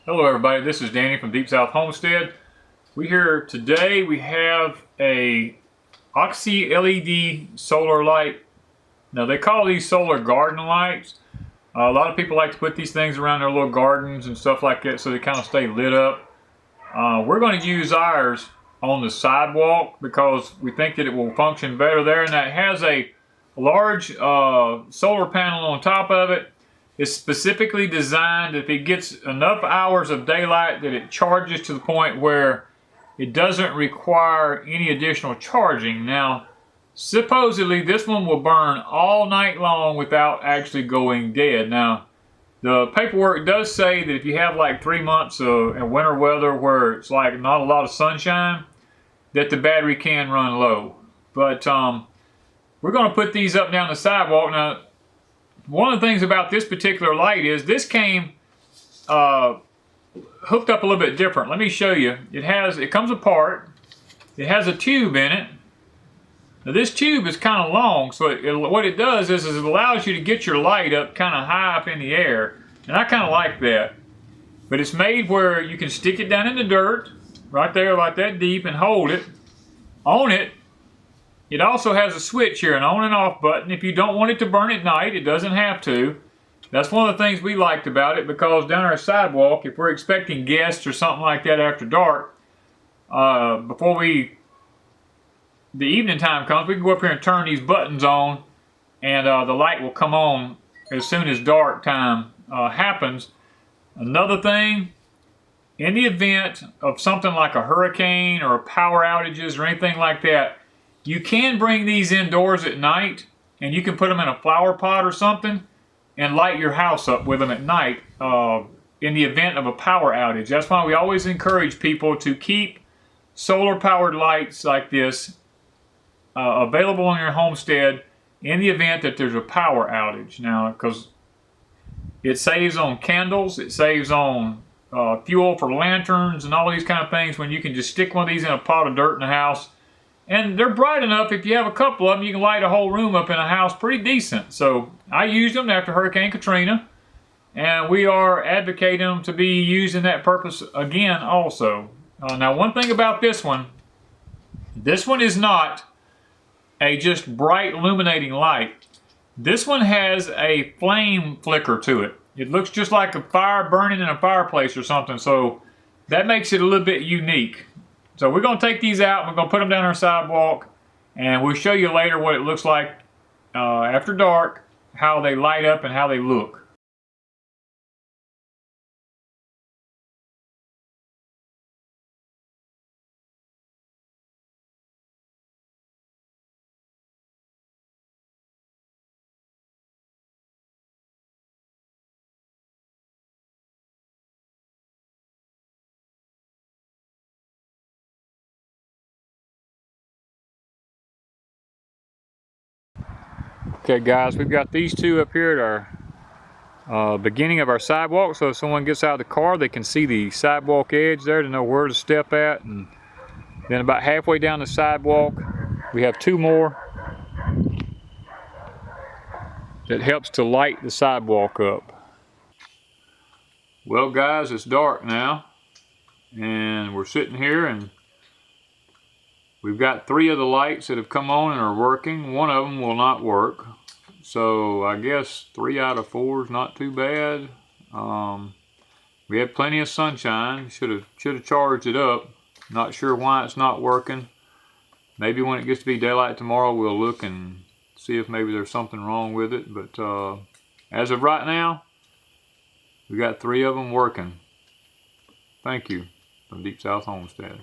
Hello everybody, this is Danny from Deep South Homestead. We have a OxyLED solar light. Now they call these solar garden lights. A lot of people like to put these things around their little gardens and stuff like that so they kind of stay lit up. We're going to use ours on the sidewalk because we think that it will function better there, and that has a large solar panel on top of it. It's specifically designed if it gets enough hours of daylight that it charges to the point where it doesn't require any additional charging. Now, supposedly this one will burn all night long without actually going dead. Now, the paperwork does say that if you have like 3 months in winter weather where it's like not a lot of sunshine, that the battery can run low. But we're going to put these up down the sidewalk. Now, one of the things about this particular light is this came hooked up a little bit different. Let me show you. It comes apart. It has a tube in it. Now this tube is kind of long, so what it does is it allows you to get your light up kind of high up in the air, and I kind of like that. But it's made where you can stick it down in the dirt, right there, like that deep, and hold it. On it, it also has a switch here, an on and off button. If you don't want it to burn at night, it doesn't have to. That's one of the things we liked about it, because down our sidewalk, if we're expecting guests or something like that after dark, before the evening time comes, we can go up here and turn these buttons on, and the light will come on as soon as dark time happens. Another thing, in the event of something like a hurricane or power outages or anything like that, you can bring these indoors at night, and you can put them in a flower pot or something and light your house up with them at night in the event of a power outage. That's why we always encourage people to keep solar powered lights like this available on your homestead in the event that there's a power outage. Now, because it saves on candles, it saves on fuel for lanterns and all these kind of things, when you can just stick one of these in a pot of dirt in the house. And they're bright enough, if you have a couple of them, you can light a whole room up in a house pretty decent. So I used them after Hurricane Katrina, and we are advocating them to be used in that purpose again also. Now, one thing about this one is not a just bright illuminating light. This one has a flame flicker to it. It looks just like a fire burning in a fireplace or something, so that makes it a little bit unique. So we're going to take these out, we're going to put them down our sidewalk, and we'll show you later what it looks like after dark, how they light up and how they look. Okay guys, we've got these two up here at our beginning of our sidewalk, so if someone gets out of the car they can see the sidewalk edge there to know where to step at. And then about halfway down the sidewalk we have two more that helps to light the sidewalk up. Well guys, it's dark now and we're sitting here, and we've got 3 of the lights that have come on and are working. One of them will not work. So I guess 3 out of 4 is not too bad. We had plenty of sunshine. Should have charged it up. Not sure why it's not working. Maybe when it gets to be daylight tomorrow we'll look and see if maybe there's something wrong with it. But as of right now, we got 3 of them working. Thank you from Deep South Homestead.